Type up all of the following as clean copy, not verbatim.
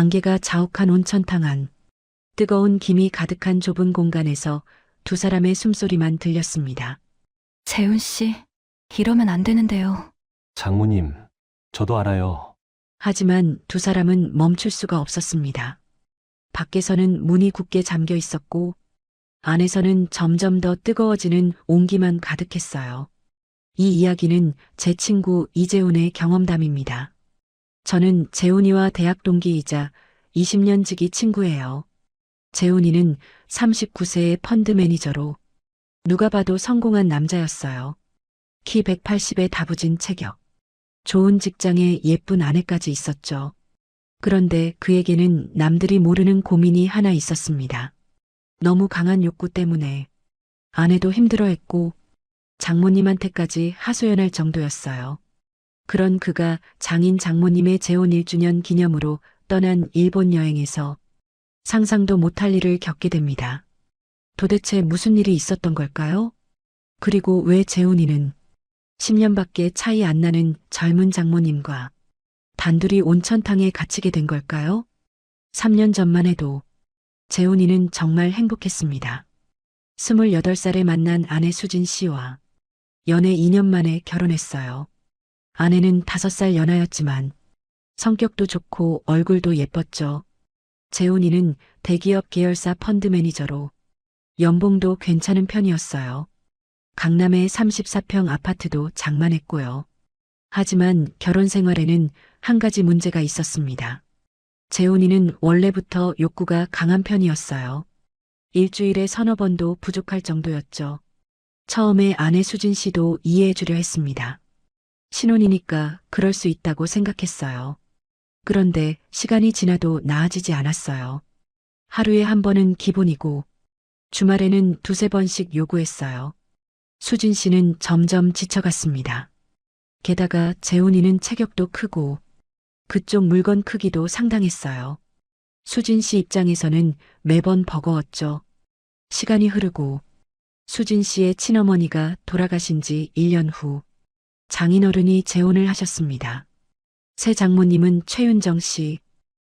안개가 자욱한 온천탕 안, 뜨거운 김이 가득한 좁은 공간에서 두 사람의 숨소리만 들렸습니다. 재훈 씨, 이러면 안 되는데요. 장모님, 저도 알아요. 하지만 두 사람은 멈출 수가 없었습니다. 밖에서는 문이 굳게 잠겨 있었고 안에서는 점점 더 뜨거워지는 온기만 가득했어요. 이 이야기는 제 친구 이재훈의 경험담입니다. 저는 재훈이와 대학 동기이자 20년 지기 친구예요. 재훈이는 39세의 펀드 매니저로 누가 봐도 성공한 남자였어요. 키 180에 다부진 체격. 좋은 직장에 예쁜 아내까지 있었죠. 그런데 그에게는 남들이 모르는 고민이 하나 있었습니다. 너무 강한 욕구 때문에 아내도 힘들어했고 장모님한테까지 하소연할 정도였어요. 그런 그가 장인 장모님의 재혼 1주년 기념으로 떠난 일본 여행에서 상상도 못할 일을 겪게 됩니다. 도대체 무슨 일이 있었던 걸까요? 그리고 왜 재훈이는 10년밖에 차이 안 나는 젊은 장모님과 단둘이 온천탕에 갇히게 된 걸까요? 3년 전만 해도 재훈이는 정말 행복했습니다. 28살에 만난 아내 수진 씨와 연애 2년 만에 결혼했어요. 아내는 5살 연하였지만 성격도 좋고 얼굴도 예뻤죠. 재훈이는 대기업 계열사 펀드 매니저로 연봉도 괜찮은 편이었어요. 강남의 34평 아파트도 장만했고요. 하지만 결혼 생활에는 한 가지 문제가 있었습니다. 재훈이는 원래부터 욕구가 강한 편이었어요. 일주일에 서너 번도 부족할 정도였죠. 처음에 아내 수진 씨도 이해해 주려 했습니다. 신혼이니까 그럴 수 있다고 생각했어요. 그런데 시간이 지나도 나아지지 않았어요. 하루에 한 번은 기본이고 주말에는 두세 번씩 요구했어요. 수진 씨는 점점 지쳐갔습니다. 게다가 재훈이는 체격도 크고 그쪽 물건 크기도 상당했어요. 수진 씨 입장에서는 매번 버거웠죠. 시간이 흐르고 수진 씨의 친어머니가 돌아가신 지 1년 후 장인어른이 재혼을 하셨습니다. 새 장모님은 최윤정 씨,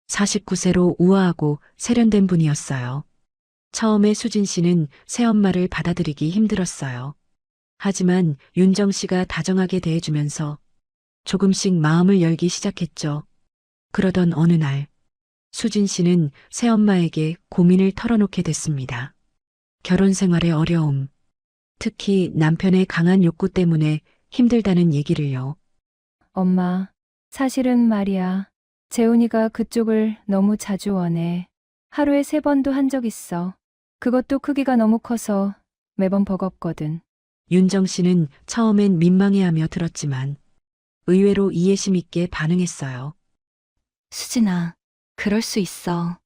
49세로 우아하고 세련된 분이었어요. 처음에 수진 씨는 새엄마를 받아들이기 힘들었어요. 하지만 윤정 씨가 다정하게 대해주면서 조금씩 마음을 열기 시작했죠. 그러던 어느 날 수진 씨는 새엄마에게 고민을 털어놓게 됐습니다. 결혼 생활의 어려움, 특히 남편의 강한 욕구 때문에 힘들다는 얘기를요. 엄마, 사실은 말이야. 재훈이가 그쪽을 너무 자주 원해. 하루에 3번도 한 적 있어. 그것도 크기가 너무 커서 매번 버겁거든. 윤정 씨는 처음엔 민망해하며 들었지만 의외로 이해심 있게 반응했어요. 수진아, 그럴 수 있어.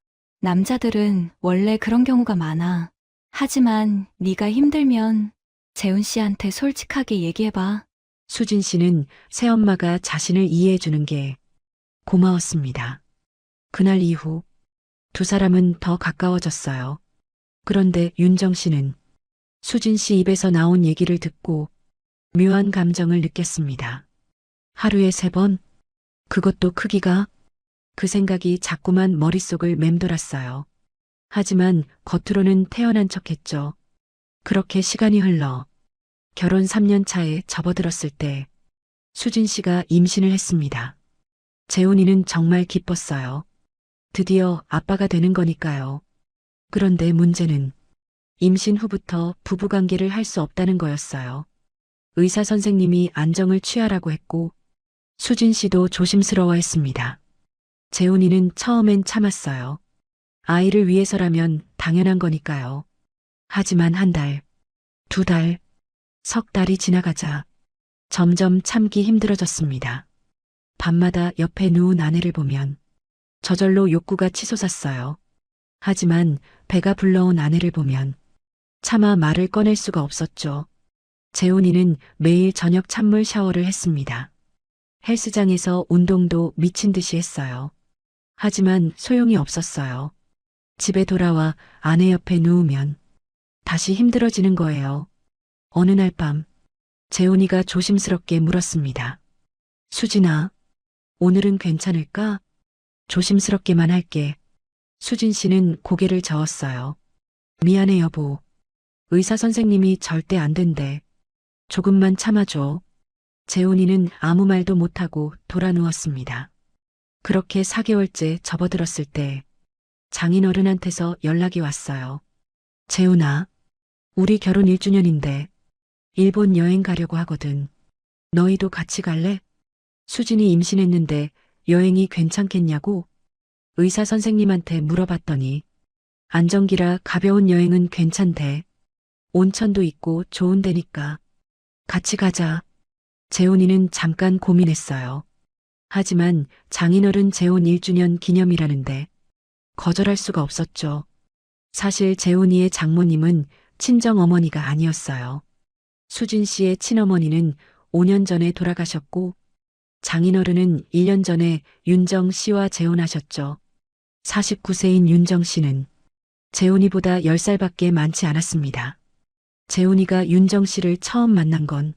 남자들은 원래 그런 경우가 많아. 하지만 네가 힘들면 재훈 씨한테 솔직하게 얘기해봐. 수진 씨는 새엄마가 자신을 이해해주는 게 고마웠습니다. 그날 이후 두 사람은 더 가까워졌어요. 그런데 윤정 씨는 수진 씨 입에서 나온 얘기를 듣고 묘한 감정을 느꼈습니다. 하루에 3번? 그것도 크기가? 그 생각이 자꾸만 머릿속을 맴돌았어요. 하지만 겉으로는 태연한 척했죠. 그렇게 시간이 흘러 결혼 3년 차에 접어들었을 때 수진 씨가 임신을 했습니다. 재훈이는 정말 기뻤어요. 드디어 아빠가 되는 거니까요. 그런데 문제는 임신 후부터 부부관계를 할 수 없다는 거였어요. 의사 선생님이 안정을 취하라고 했고 수진 씨도 조심스러워했습니다. 재훈이는 처음엔 참았어요. 아이를 위해서라면 당연한 거니까요. 하지만 한 달, 2달, 석 달이 지나가자 점점 참기 힘들어졌습니다. 밤마다 옆에 누운 아내를 보면 저절로 욕구가 치솟았어요. 하지만 배가 불러온 아내를 보면 차마 말을 꺼낼 수가 없었죠. 재훈이는 매일 저녁 찬물 샤워를 했습니다. 헬스장에서 운동도 미친 듯이 했어요. 하지만 소용이 없었어요. 집에 돌아와 아내 옆에 누우면 다시 힘들어지는 거예요. 어느 날 밤 재훈이가 조심스럽게 물었습니다. 수진아, 오늘은 괜찮을까? 조심스럽게만 할게. 수진 씨는 고개를 저었어요. 미안해, 여보. 의사 선생님이 절대 안 된대. 조금만 참아줘. 재훈이는 아무 말도 못하고 돌아 누웠습니다. 그렇게 4개월째 접어들었을 때 장인어른한테서 연락이 왔어요. 재훈아, 우리 결혼 1주년인데 일본 여행 가려고 하거든. 너희도 같이 갈래? 수진이 임신했는데 여행이 괜찮겠냐고 의사 선생님한테 물어봤더니 안정기라 가벼운 여행은 괜찮대. 온천도 있고 좋은 데니까 같이 가자. 재훈이는 잠깐 고민했어요. 하지만 장인어른 재혼 1주년 기념이라는데 거절할 수가 없었죠. 사실 재훈이의 장모님은 친정어머니가 아니었어요. 수진 씨의 친어머니는 5년 전에 돌아가셨고 장인어른은 1년 전에 윤정 씨와 재혼하셨죠. 49세인 윤정 씨는 재훈이보다 10살밖에 많지 않았습니다. 재훈이가 윤정 씨를 처음 만난 건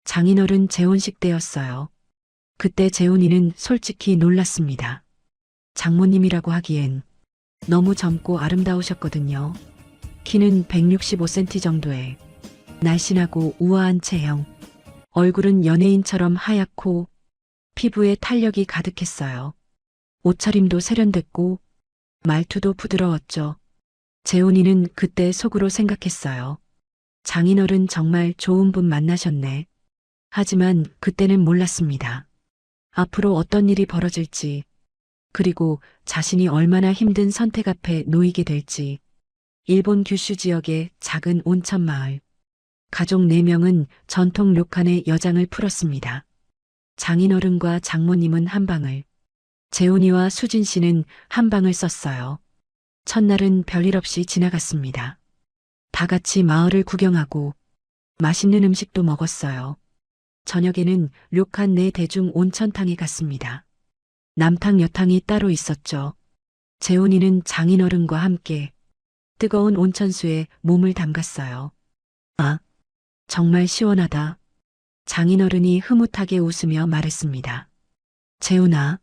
장인어른 재혼식 때였어요. 그때 재훈이는 솔직히 놀랐습니다. 장모님이라고 하기엔 너무 젊고 아름다우셨거든요. 키는 165cm 정도에 날씬하고 우아한 체형, 얼굴은 연예인처럼 하얗고 피부에 탄력이 가득했어요. 옷차림도 세련됐고 말투도 부드러웠죠. 재훈이는 그때 속으로 생각했어요. 장인어른 정말 좋은 분 만나셨네. 하지만 그때는 몰랐습니다. 앞으로 어떤 일이 벌어질지, 그리고 자신이 얼마나 힘든 선택 앞에 놓이게 될지. 일본 규슈 지역의 작은 온천 마을. 가족 4명은 전통 료칸의 여장을 풀었습니다. 장인어른과 장모님은 한 방을, 재훈이와 수진 씨는 한 방을 썼어요. 첫날은 별일 없이 지나갔습니다. 다 같이 마을을 구경하고 맛있는 음식도 먹었어요. 저녁에는 료칸 내 대중 온천탕에 갔습니다. 남탕 여탕이 따로 있었죠. 재훈이는 장인어른과 함께 뜨거운 온천수에 몸을 담갔어요. 아, 정말 시원하다. 장인어른이 흐뭇하게 웃으며 말했습니다. 재훈아,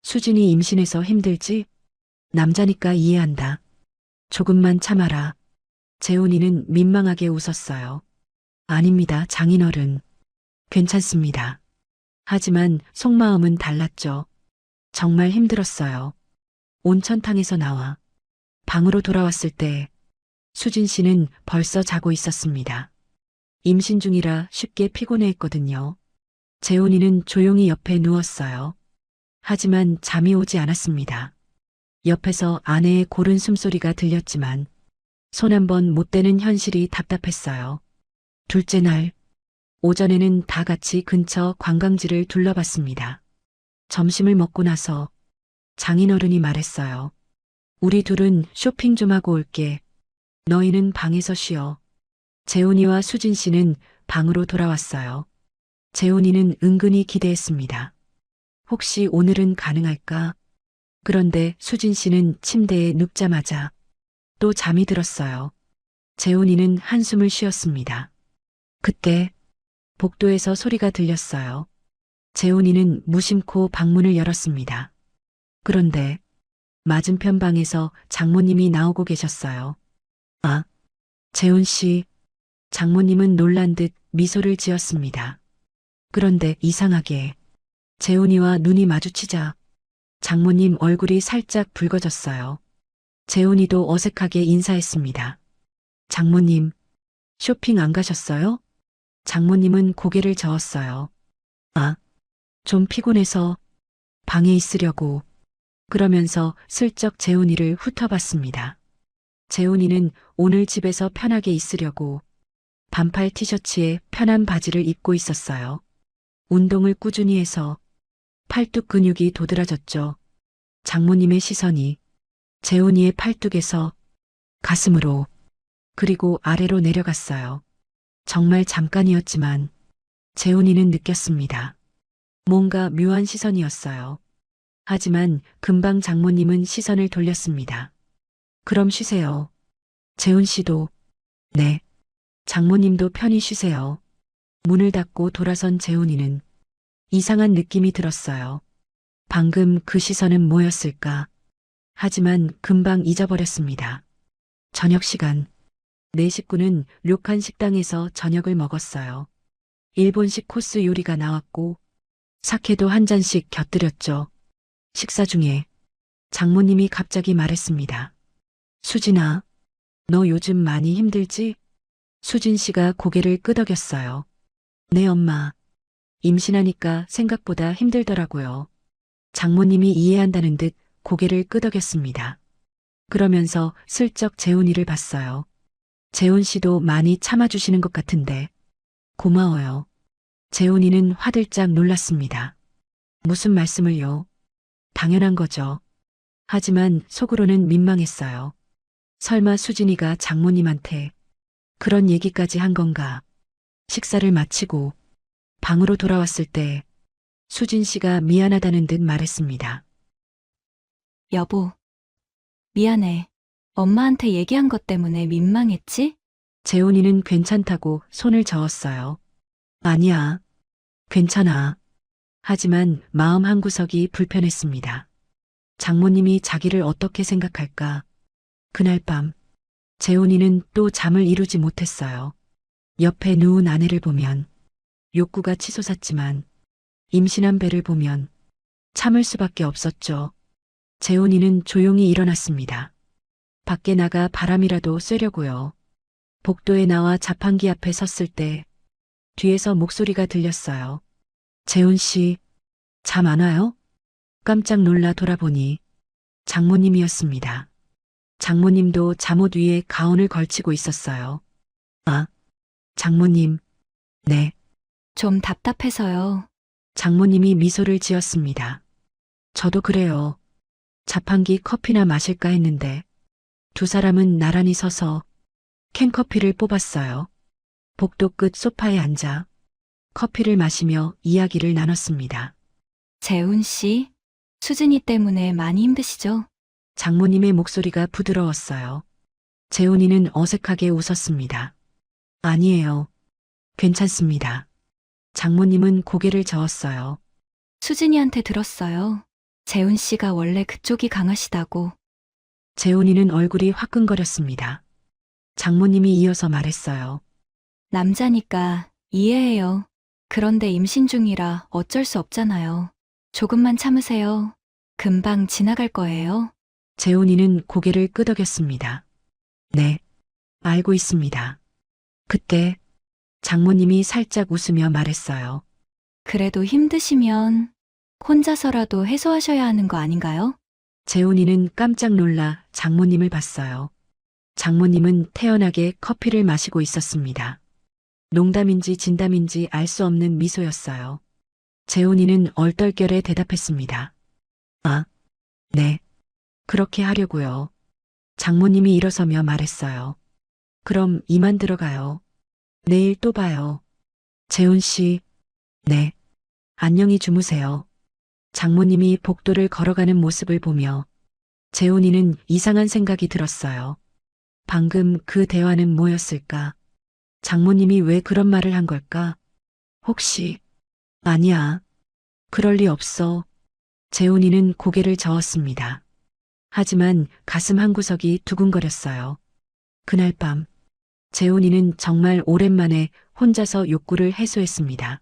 수진이 임신해서 힘들지? 남자니까 이해한다. 조금만 참아라. 재훈이는 민망하게 웃었어요. 아닙니다, 장인어른. 괜찮습니다. 하지만 속마음은 달랐죠. 정말 힘들었어요. 온천탕에서 나와 방으로 돌아왔을 때 수진 씨는 벌써 자고 있었습니다. 임신 중이라 쉽게 피곤해했거든요. 재훈이는 조용히 옆에 누웠어요. 하지만 잠이 오지 않았습니다. 옆에서 아내의 고른 숨소리가 들렸지만 손 한 번 못 대는 현실이 답답했어요. 둘째 날, 오전에는 다 같이 근처 관광지를 둘러봤습니다. 점심을 먹고 나서 장인어른이 말했어요. 우리 둘은 쇼핑 좀 하고 올게. 너희는 방에서 쉬어. 재훈이와 수진 씨는 방으로 돌아왔어요. 재훈이는 은근히 기대했습니다. 혹시 오늘은 가능할까? 그런데 수진 씨는 침대에 눕자마자 또 잠이 들었어요. 재훈이는 한숨을 쉬었습니다. 그때 복도에서 소리가 들렸어요. 재훈이는 무심코 방문을 열었습니다. 그런데 맞은편 방에서 장모님이 나오고 계셨어요. 아, 재훈 씨. 장모님은 놀란 듯 미소를 지었습니다. 그런데 이상하게 재훈이와 눈이 마주치자 장모님 얼굴이 살짝 붉어졌어요. 재훈이도 어색하게 인사했습니다. 장모님, 쇼핑 안 가셨어요? 장모님은 고개를 저었어요. 아, 좀 피곤해서 방에 있으려고. 그러면서 슬쩍 재훈이를 훑어봤습니다. 재훈이는 오늘 집에서 편하게 있으려고 반팔 티셔츠에 편한 바지를 입고 있었어요. 운동을 꾸준히 해서 팔뚝 근육이 도드라졌죠. 장모님의 시선이 재훈이의 팔뚝에서 가슴으로 그리고 아래로 내려갔어요. 정말 잠깐이었지만 재훈이는 느꼈습니다. 뭔가 묘한 시선이었어요. 하지만 금방 장모님은 시선을 돌렸습니다. 그럼 쉬세요. 재훈 씨도. 네. 장모님도 편히 쉬세요. 문을 닫고 돌아선 재훈이는 이상한 느낌이 들었어요. 방금 그 시선은 뭐였을까? 하지만 금방 잊어버렸습니다. 저녁 시간. 네 식구는 료칸 식당에서 저녁을 먹었어요. 일본식 코스 요리가 나왔고 사케도 한 잔씩 곁들였죠. 식사 중에 장모님이 갑자기 말했습니다. 수진아, 너 요즘 많이 힘들지? 수진 씨가 고개를 끄덕였어요. 네, 엄마. 임신하니까 생각보다 힘들더라고요. 장모님이 이해한다는 듯 고개를 끄덕였습니다. 그러면서 슬쩍 재훈이를 봤어요. 재훈 씨도 많이 참아주시는 것 같은데. 고마워요. 재훈이는 화들짝 놀랐습니다. 무슨 말씀을요? 당연한 거죠. 하지만 속으로는 민망했어요. 설마 수진이가 장모님한테 그런 얘기까지 한 건가? 식사를 마치고 방으로 돌아왔을 때 수진 씨가 미안하다는 듯 말했습니다. 여보, 미안해. 엄마한테 얘기한 것 때문에 민망했지? 재훈이는 괜찮다고 손을 저었어요. 아니야. 괜찮아. 하지만 마음 한구석이 불편했습니다. 장모님이 자기를 어떻게 생각할까? 그날 밤 재훈이는 또 잠을 이루지 못했어요. 옆에 누운 아내를 보면 욕구가 치솟았지만 임신한 배를 보면 참을 수밖에 없었죠. 재훈이는 조용히 일어났습니다. 밖에 나가 바람이라도 쐬려고요. 복도에 나와 자판기 앞에 섰을 때 뒤에서 목소리가 들렸어요. 재훈 씨, 잠 안 와요? 깜짝 놀라 돌아보니 장모님이었습니다. 장모님도 잠옷 위에 가운을 걸치고 있었어요. 아, 장모님, 네. 좀 답답해서요. 장모님이 미소를 지었습니다. 저도 그래요. 자판기 커피나 마실까 했는데 두 사람은 나란히 서서 캔커피를 뽑았어요. 복도 끝 소파에 앉아 커피를 마시며 이야기를 나눴습니다. 재훈 씨, 수진이 때문에 많이 힘드시죠? 장모님의 목소리가 부드러웠어요. 재훈이는 어색하게 웃었습니다. 아니에요. 괜찮습니다. 장모님은 고개를 저었어요. 수진이한테 들었어요. 재훈 씨가 원래 그쪽이 강하시다고. 재훈이는 얼굴이 화끈거렸습니다. 장모님이 이어서 말했어요. 남자니까 이해해요. 그런데 임신 중이라 어쩔 수 없잖아요. 조금만 참으세요. 금방 지나갈 거예요. 재훈이는 고개를 끄덕였습니다. 네, 알고 있습니다. 그때 장모님이 살짝 웃으며 말했어요. 그래도 힘드시면 혼자서라도 해소하셔야 하는 거 아닌가요? 재훈이는 깜짝 놀라 장모님을 봤어요. 장모님은 태연하게 커피를 마시고 있었습니다. 농담인지 진담인지 알 수 없는 미소였어요. 재훈이는 얼떨결에 대답했습니다. 아, 네. 그렇게 하려고요. 장모님이 일어서며 말했어요. 그럼 이만 들어가요. 내일 또 봐요. 재훈 씨, 네. 안녕히 주무세요. 장모님이 복도를 걸어가는 모습을 보며 재훈이는 이상한 생각이 들었어요. 방금 그 대화는 뭐였을까? 장모님이 왜 그런 말을 한 걸까? 혹시, 아니야. 그럴 리 없어. 재훈이는 고개를 저었습니다. 하지만 가슴 한구석이 두근거렸어요. 그날 밤, 재훈이는 정말 오랜만에 혼자서 욕구를 해소했습니다.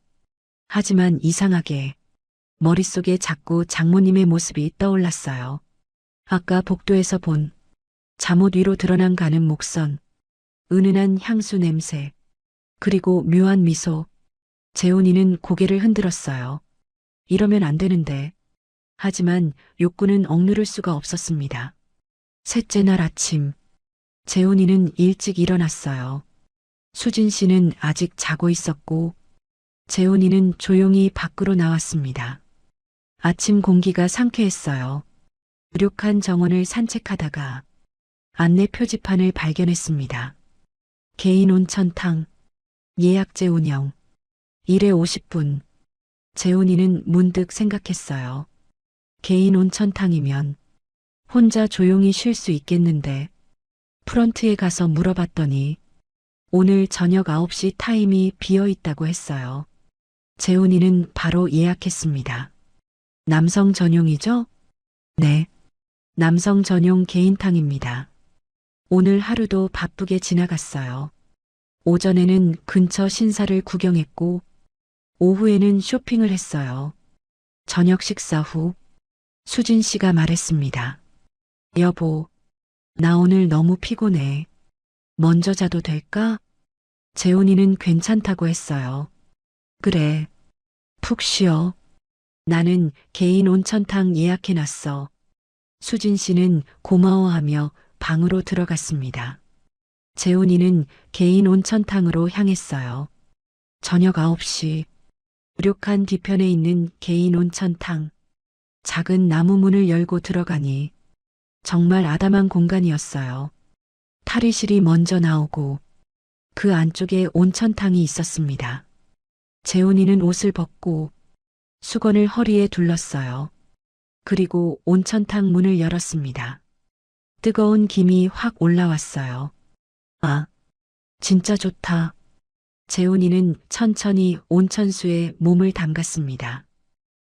하지만 이상하게 머릿속에 자꾸 장모님의 모습이 떠올랐어요. 아까 복도에서 본 잠옷 위로 드러난 가는 목선, 은은한 향수 냄새, 그리고 묘한 미소. 재훈이는 고개를 흔들었어요. 이러면 안 되는데. 하지만 욕구는 억누를 수가 없었습니다. 셋째 날 아침, 재훈이는 일찍 일어났어요. 수진 씨는 아직 자고 있었고, 재훈이는 조용히 밖으로 나왔습니다. 아침 공기가 상쾌했어요. 무력한 정원을 산책하다가 안내 표지판을 발견했습니다. 개인 온천탕, 예약제 운영, 1회 50분. 재훈이는 문득 생각했어요. 개인 온천탕이면 혼자 조용히 쉴 수 있겠는데 프런트에 가서 물어봤더니 오늘 저녁 9시 타임이 비어 있다고 했어요. 재훈이는 바로 예약했습니다. 남성 전용이죠? 네. 남성 전용 개인탕입니다. 오늘 하루도 바쁘게 지나갔어요. 오전에는 근처 신사를 구경했고, 오후에는 쇼핑을 했어요. 저녁 식사 후, 수진 씨가 말했습니다. 여보, 나 오늘 너무 피곤해. 먼저 자도 될까? 재훈이는 괜찮다고 했어요. 그래, 푹 쉬어. 나는 개인 온천탕 예약해놨어. 수진 씨는 고마워하며 방으로 들어갔습니다. 재훈이는 개인 온천탕으로 향했어요. 저녁 9시, 료칸 뒤편에 있는 개인 온천탕. 작은 나무 문을 열고 들어가니 정말 아담한 공간이었어요. 탈의실이 먼저 나오고 그 안쪽에 온천탕이 있었습니다. 재훈이는 옷을 벗고 수건을 허리에 둘렀어요. 그리고 온천탕 문을 열었습니다. 뜨거운 김이 확 올라왔어요. 아, 진짜 좋다. 재훈이는 천천히 온천수에 몸을 담갔습니다.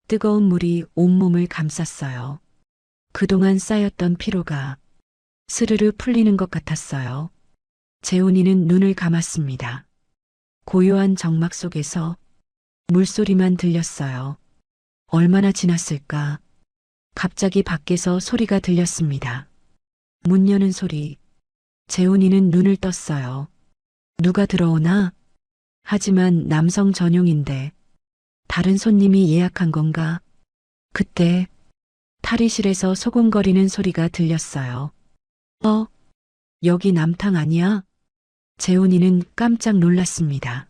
뜨거운 물이 온몸을 감쌌어요. 그동안 쌓였던 피로가 스르르 풀리는 것 같았어요. 재훈이는 눈을 감았습니다. 고요한 정막 속에서 물소리만 들렸어요. 얼마나 지났을까? 갑자기 밖에서 소리가 들렸습니다. 문 여는 소리. 재훈이는 눈을 떴어요. 누가 들어오나? 하지만 남성 전용인데 다른 손님이 예약한 건가? 그때 탈의실에서 소곤거리는 소리가 들렸어요. 여기 남탕 아니야? 재훈이는 깜짝 놀랐습니다.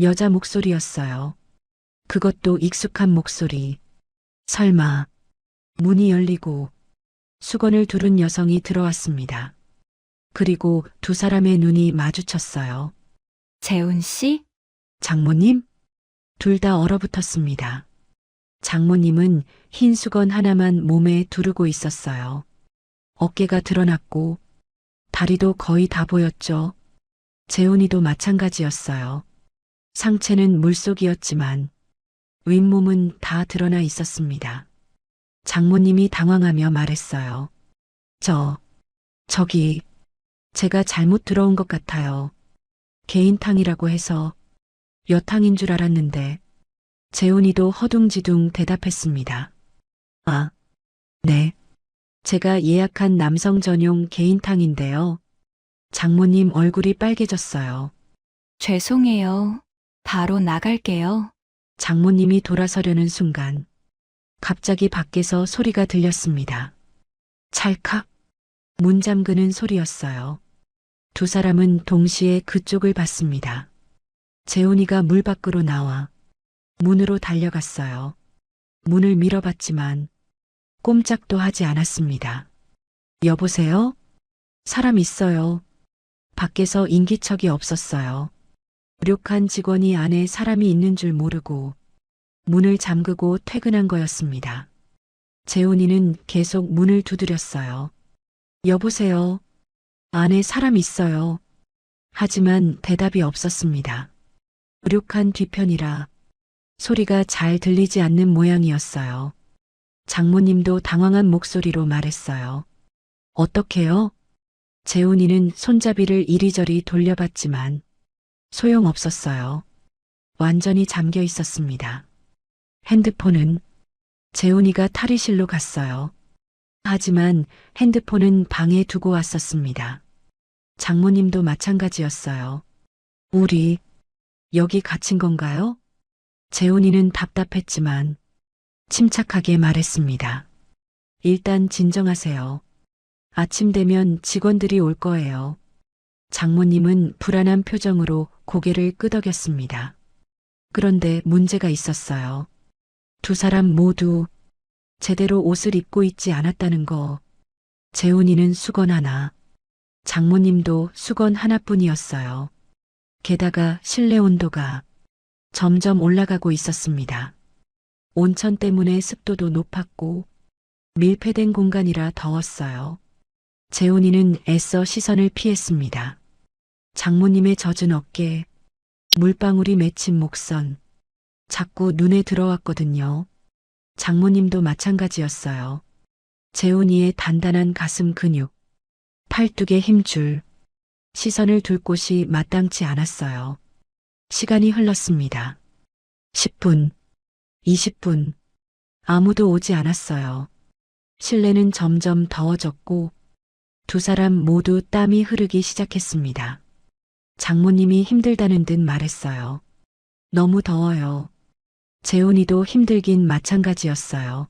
여자 목소리였어요. 그것도 익숙한 목소리. 설마. 문이 열리고 수건을 두른 여성이 들어왔습니다. 그리고 두 사람의 눈이 마주쳤어요. 재훈 씨? 장모님? 둘 다 얼어붙었습니다. 장모님은 흰 수건 하나만 몸에 두르고 있었어요. 어깨가 드러났고 다리도 거의 다 보였죠. 재훈이도 마찬가지였어요. 상체는 물속이었지만 윗몸은 다 드러나 있었습니다. 장모님이 당황하며 말했어요. 저기, 제가 잘못 들어온 것 같아요. 개인탕이라고 해서 여탕인 줄 알았는데. 재훈이도 허둥지둥 대답했습니다. 아, 네. 제가 예약한 남성 전용 개인탕인데요. 장모님 얼굴이 빨개졌어요. 죄송해요. 바로 나갈게요. 장모님이 돌아서려는 순간 갑자기 밖에서 소리가 들렸습니다. 찰칵 문 잠그는 소리였어요. 두 사람은 동시에 그쪽을 봤습니다. 재훈이가 물 밖으로 나와 문으로 달려갔어요. 문을 밀어봤지만 꼼짝도 하지 않았습니다. 여보세요? 사람 있어요. 밖에서 인기척이 없었어요. 료칸 직원이 안에 사람이 있는 줄 모르고 문을 잠그고 퇴근한 거였습니다. 재훈이는 계속 문을 두드렸어요. 여보세요? 안에 사람 있어요. 하지만 대답이 없었습니다. 료칸 뒤편이라 소리가 잘 들리지 않는 모양이었어요. 장모님도 당황한 목소리로 말했어요. 어떡해요? 재훈이는 손잡이를 이리저리 돌려봤지만 소용없었어요. 완전히 잠겨 있었습니다. 핸드폰은 재훈이가 탈의실로 갔어요. 하지만 핸드폰은 방에 두고 왔었습니다. 장모님도 마찬가지였어요. 우리 여기 갇힌 건가요? 재훈이는 답답했지만 침착하게 말했습니다. 일단 진정하세요. 아침 되면 직원들이 올 거예요. 장모님은 불안한 표정으로 고개를 끄덕였습니다. 그런데 문제가 있었어요. 두 사람 모두 제대로 옷을 입고 있지 않았다는 거. 재훈이는 수건 하나, 장모님도 수건 하나뿐이었어요. 게다가 실내 온도가 점점 올라가고 있었습니다. 온천 때문에 습도도 높았고 밀폐된 공간이라 더웠어요. 재훈이는 애써 시선을 피했습니다. 장모님의 젖은 어깨, 물방울이 맺힌 목선, 자꾸 눈에 들어왔거든요. 장모님도 마찬가지였어요. 재훈이의 단단한 가슴 근육, 팔뚝의 힘줄, 시선을 둘 곳이 마땅치 않았어요. 시간이 흘렀습니다. 10분, 20분, 아무도 오지 않았어요. 실내는 점점 더워졌고 두 사람 모두 땀이 흐르기 시작했습니다. 장모님이 힘들다는 듯 말했어요. 너무 더워요. 재훈이도 힘들긴 마찬가지였어요.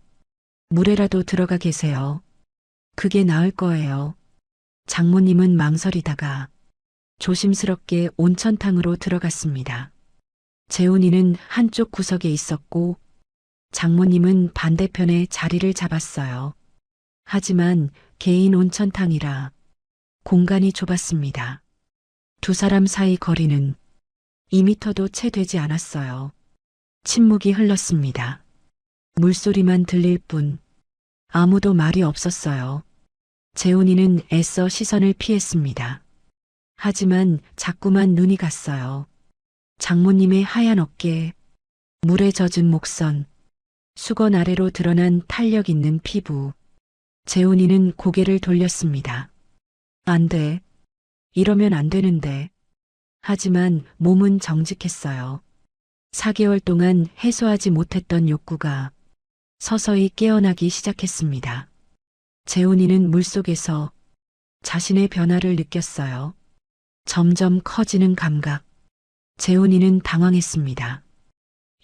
물에라도 들어가 계세요. 그게 나을 거예요. 장모님은 망설이다가 조심스럽게 온천탕으로 들어갔습니다. 재훈이는 한쪽 구석에 있었고 장모님은 반대편에 자리를 잡았어요. 하지만 개인 온천탕이라 공간이 좁았습니다. 두 사람 사이 거리는 2미터도 채 되지 않았어요. 침묵이 흘렀습니다. 물소리만 들릴 뿐 아무도 말이 없었어요. 재훈이는 애써 시선을 피했습니다. 하지만 자꾸만 눈이 갔어요. 장모님의 하얀 어깨, 물에 젖은 목선, 수건 아래로 드러난 탄력 있는 피부. 재훈이는 고개를 돌렸습니다. 안 돼. 이러면 안 되는데. 하지만 몸은 정직했어요. 4개월 동안 해소하지 못했던 욕구가 서서히 깨어나기 시작했습니다. 재훈이는 물속에서 자신의 변화를 느꼈어요. 점점 커지는 감각. 재훈이는 당황했습니다.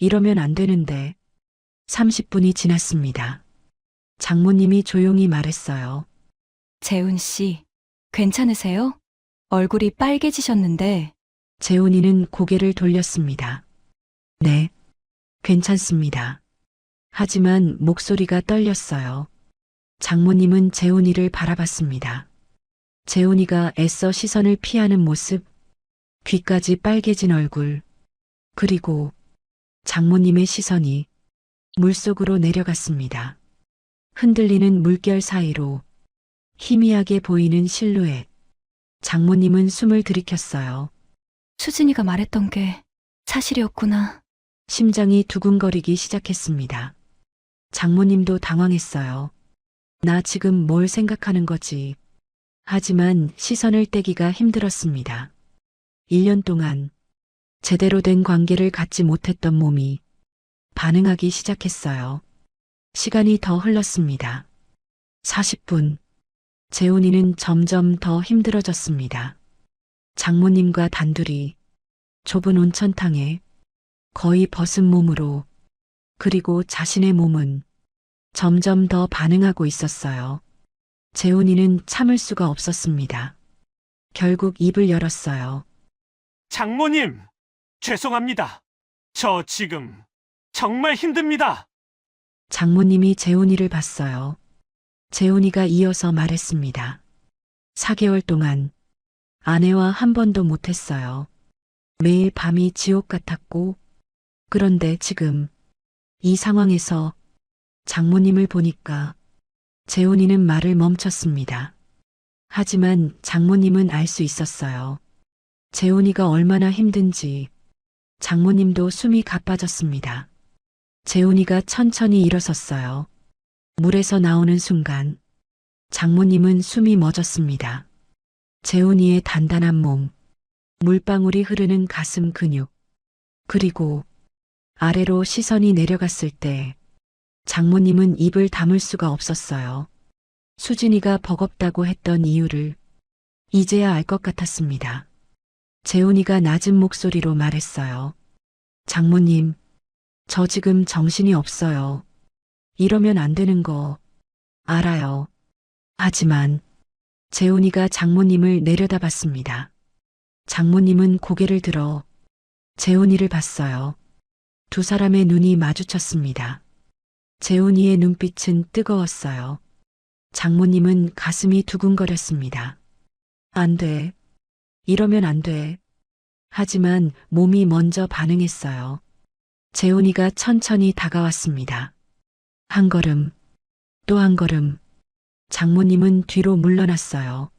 이러면 안 되는데. 30분이 지났습니다. 장모님이 조용히 말했어요. 재훈 씨, 괜찮으세요? 얼굴이 빨개지셨는데. 재훈이는 고개를 돌렸습니다. 네, 괜찮습니다. 하지만 목소리가 떨렸어요. 장모님은 재훈이를 바라봤습니다. 재훈이가 애써 시선을 피하는 모습, 귀까지 빨개진 얼굴, 그리고 장모님의 시선이 물속으로 내려갔습니다. 흔들리는 물결 사이로 희미하게 보이는 실루엣. 장모님은 숨을 들이켰어요. 수진이가 말했던 게 사실이었구나. 심장이 두근거리기 시작했습니다. 장모님도 당황했어요. 나 지금 뭘 생각하는 거지? 하지만 시선을 떼기가 힘들었습니다. 1년 동안 제대로 된 관계를 갖지 못했던 몸이 반응하기 시작했어요. 시간이 더 흘렀습니다. 40분. 재훈이는 점점 더 힘들어졌습니다. 장모님과 단둘이 좁은 온천탕에 거의 벗은 몸으로, 그리고 자신의 몸은 점점 더 반응하고 있었어요. 재훈이는 참을 수가 없었습니다. 결국 입을 열었어요. 장모님, 죄송합니다. 저 지금 정말 힘듭니다. 장모님이 재훈이를 봤어요. 재훈이가 이어서 말했습니다. 4개월 동안 아내와 한 번도 못했어요. 매일 밤이 지옥 같았고, 그런데 지금 이 상황에서 장모님을 보니까 재훈이는 말을 멈췄습니다. 하지만 장모님은 알 수 있었어요. 재훈이가 얼마나 힘든지. 장모님도 숨이 가빠졌습니다. 재훈이가 천천히 일어섰어요. 물에서 나오는 순간 장모님은 숨이 멎었습니다. 재훈이의 단단한 몸, 물방울이 흐르는 가슴 근육, 그리고 아래로 시선이 내려갔을 때 장모님은 입을 다물 수가 없었어요. 수진이가 버겁다고 했던 이유를 이제야 알 것 같았습니다. 재훈이가 낮은 목소리로 말했어요. 장모님, 저 지금 정신이 없어요. 이러면 안 되는 거 알아요. 하지만 재훈이가 장모님을 내려다봤습니다. 장모님은 고개를 들어 재훈이를 봤어요. 두 사람의 눈이 마주쳤습니다. 재훈이의 눈빛은 뜨거웠어요. 장모님은 가슴이 두근거렸습니다. 안 돼. 이러면 안 돼. 하지만 몸이 먼저 반응했어요. 재훈이가 천천히 다가왔습니다. 한 걸음, 또 한 걸음. 장모님은 뒤로 물러났어요.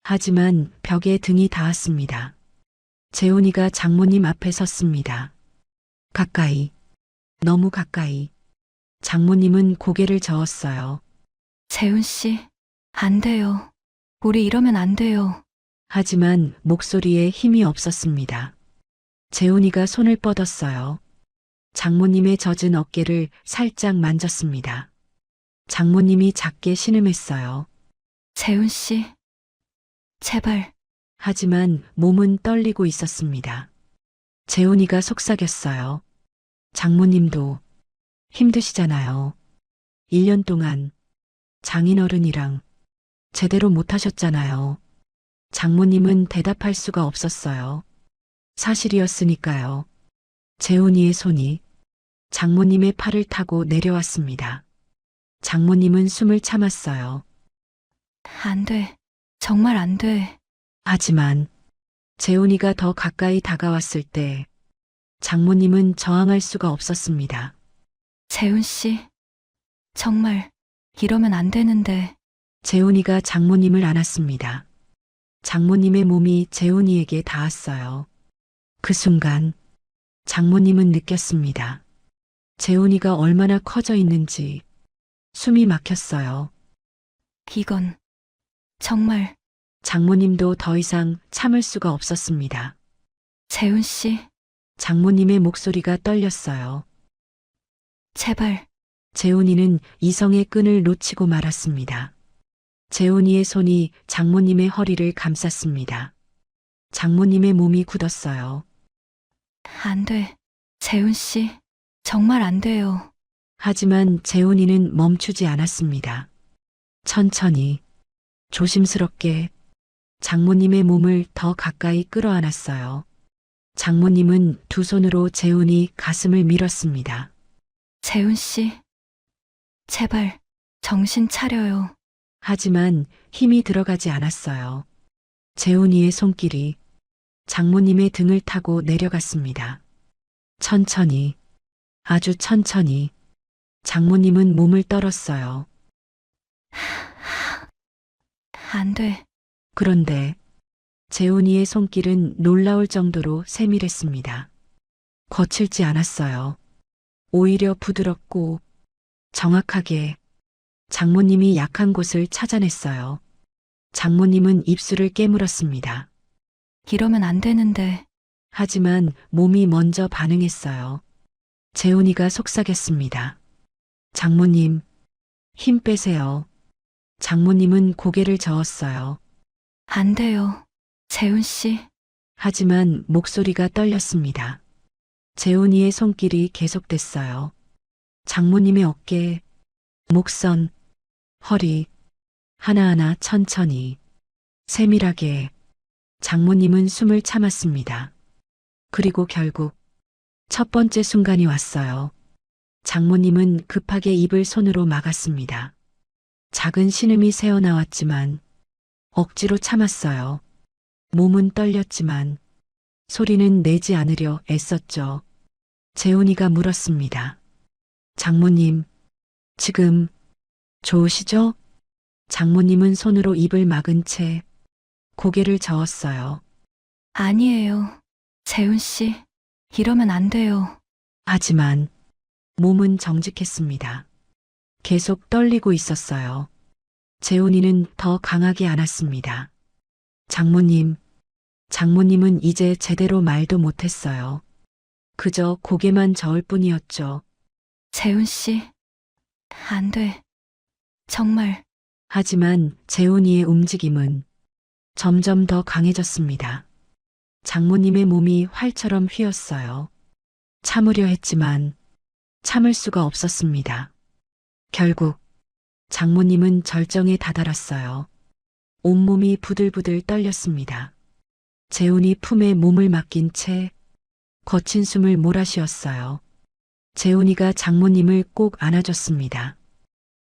하지만 벽에 등이 닿았습니다. 재훈이가 장모님 앞에 섰습니다. 가까이, 너무 가까이. 장모님은 고개를 저었어요. 재훈 씨, 안 돼요. 우리 이러면 안 돼요. 하지만 목소리에 힘이 없었습니다. 재훈이가 손을 뻗었어요. 장모님의 젖은 어깨를 살짝 만졌습니다. 장모님이 작게 신음했어요. 재훈 씨, 제발. 하지만 몸은 떨리고 있었습니다. 재훈이가 속삭였어요. 장모님도 힘드시잖아요. 1년 동안 장인어른이랑 제대로 못하셨잖아요. 장모님은 대답할 수가 없었어요. 사실이었으니까요. 재훈이의 손이 장모님의 팔을 타고 내려왔습니다. 장모님은 숨을 참았어요. 안 돼. 정말 안 돼. 하지만 재훈이가 더 가까이 다가왔을 때 장모님은 저항할 수가 없었습니다. 재훈 씨, 정말 이러면 안 되는데. 재훈이가 장모님을 안았습니다. 장모님의 몸이 재훈이에게 닿았어요. 그 순간 장모님은 느꼈습니다. 재훈이가 얼마나 커져 있는지. 숨이 막혔어요. 이건 정말. 장모님도 더 이상 참을 수가 없었습니다. 재훈 씨, 장모님의 목소리가 떨렸어요. 제발. 재훈이는 이성의 끈을 놓치고 말았습니다. 재훈이의 손이 장모님의 허리를 감쌌습니다. 장모님의 몸이 굳었어요. 안 돼. 재훈 씨, 정말 안 돼요. 하지만 재훈이는 멈추지 않았습니다. 천천히, 조심스럽게 장모님의 몸을 더 가까이 끌어안았어요. 장모님은 두 손으로 재훈이 가슴을 밀었습니다. 재훈 씨, 제발 정신 차려요. 하지만 힘이 들어가지 않았어요. 재훈이의 손길이 장모님의 등을 타고 내려갔습니다. 천천히, 아주 천천히 장모님은 몸을 떨었어요. 안 돼. 그런데 재훈이의 손길은 놀라울 정도로 세밀했습니다. 거칠지 않았어요. 오히려 부드럽고 정확하게 장모님이 약한 곳을 찾아냈어요. 장모님은 입술을 깨물었습니다. 이러면 안 되는데. 하지만 몸이 먼저 반응했어요. 재훈이가 속삭였습니다. 장모님, 힘 빼세요. 장모님은 고개를 저었어요. 안 돼요. 재훈 씨, 하지만 목소리가 떨렸습니다. 재훈이의 손길이 계속됐어요. 장모님의 어깨, 목선, 허리, 하나하나 천천히, 세밀하게 장모님은 숨을 참았습니다. 그리고 결국 첫 번째 순간이 왔어요. 장모님은 급하게 입을 손으로 막았습니다. 작은 신음이 새어나왔지만 억지로 참았어요. 몸은 떨렸지만 소리는 내지 않으려 애썼죠. 재훈이가 물었습니다. 장모님, 지금 좋으시죠? 장모님은 손으로 입을 막은 채 고개를 저었어요. 아니에요. 재훈 씨, 이러면 안 돼요. 하지만 몸은 정직했습니다. 계속 떨리고 있었어요. 재훈이는 더 강하게 안았습니다. 장모님, 장모님은 이제 제대로 말도 못했어요. 그저 고개만 저을 뿐이었죠. 재훈 씨, 안 돼. 정말. 하지만 재훈이의 움직임은 점점 더 강해졌습니다. 장모님의 몸이 활처럼 휘었어요. 참으려 했지만 참을 수가 없었습니다. 결국 장모님은 절정에 다다랐어요. 온몸이 부들부들 떨렸습니다. 재훈이 품에 몸을 맡긴 채 거친 숨을 몰아쉬었어요. 재훈이가 장모님을 꼭 안아줬습니다.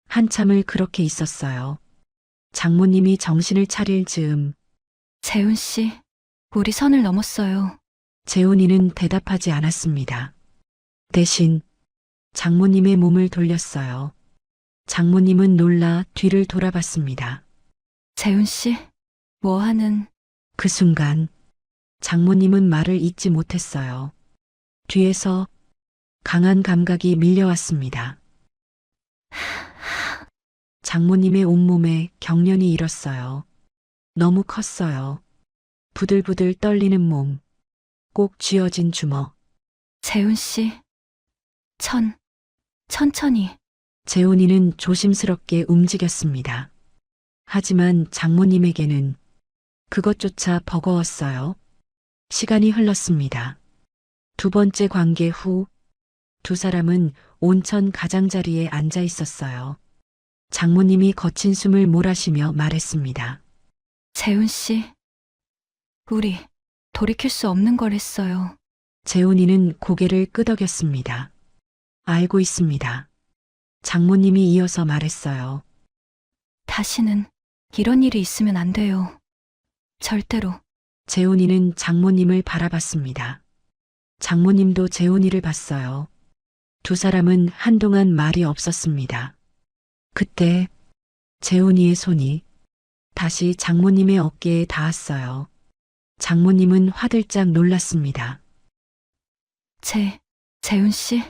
한참을 그렇게 있었어요. 장모님이 정신을 차릴 즈음 재훈 씨, 우리 선을 넘었어요. 재훈이는 대답하지 않았습니다. 대신 장모님의 몸을 돌렸어요. 장모님은 놀라 뒤를 돌아봤습니다. 재훈 씨, 뭐 하는. 그 순간 장모님은 말을 잇지 못했어요. 뒤에서 강한 감각이 밀려왔습니다. 장모님의 온몸에 경련이 일었어요. 너무 컸어요. 부들부들 떨리는 몸, 꼭 쥐어진 주먹. 재훈 씨. 천천히. 재훈이는 조심스럽게 움직였습니다. 하지만 장모님에게는 그것조차 버거웠어요. 시간이 흘렀습니다. 두 번째 관계 후 두 사람은 온천 가장자리에 앉아 있었어요. 장모님이 거친 숨을 몰아쉬며 말했습니다. 재훈 씨. 우리 돌이킬 수 없는 걸 했어요. 재훈이는 고개를 끄덕였습니다. 알고 있습니다. 장모님이 이어서 말했어요. 다시는 이런 일이 있으면 안 돼요. 절대로. 재훈이는 장모님을 바라봤습니다. 장모님도 재훈이를 봤어요. 두 사람은 한동안 말이 없었습니다. 그때 재훈이의 손이 다시 장모님의 어깨에 닿았어요. 장모님은 화들짝 놀랐습니다. 재훈 씨.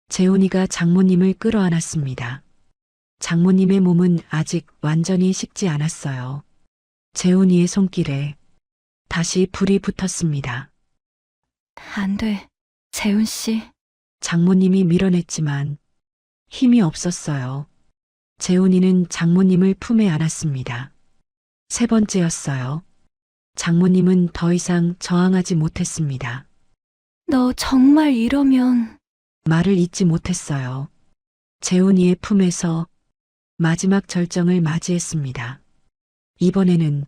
재훈이가 장모님을 끌어안았습니다. 장모님의 몸은 아직 완전히 식지 않았어요. 재훈이의 손길에 다시 불이 붙었습니다. 안 돼. 재훈 씨. 장모님이 밀어냈지만 힘이 없었어요. 재훈이는 장모님을 품에 안았습니다. 세 번째였어요. 장모님은 더 이상 저항하지 못했습니다. 너 정말 이러면. 말을 잇지 못했어요. 재훈이의 품에서 마지막 절정을 맞이했습니다. 이번에는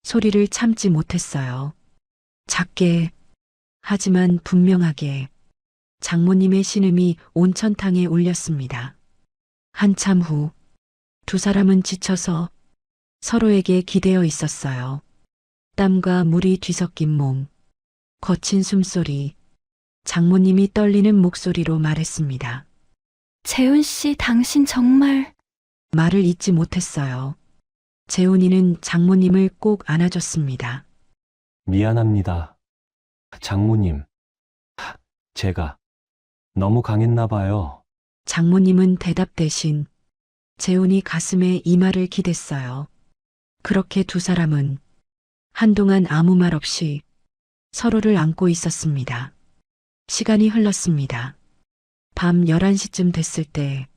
소리를 참지 못했어요. 작게, 하지만 분명하게 장모님의 신음이 온천탕에 울렸습니다. 한참 후 두 사람은 지쳐서 서로에게 기대어 있었어요. 땀과 물이 뒤섞인 몸, 거친 숨소리, 장모님이 떨리는 목소리로 말했습니다. 재훈 씨, 당신 정말. 말을 잇지 못했어요. 재훈이는 장모님을 꼭 안아줬습니다. 미안합니다. 장모님, 제가 너무 강했나 봐요. 장모님은 대답 대신 재훈이 가슴에 이마를 기댔어요. 그렇게 두 사람은 한동안 아무 말 없이 서로를 안고 있었습니다. 시간이 흘렀습니다. 밤 11시쯤 됐을 때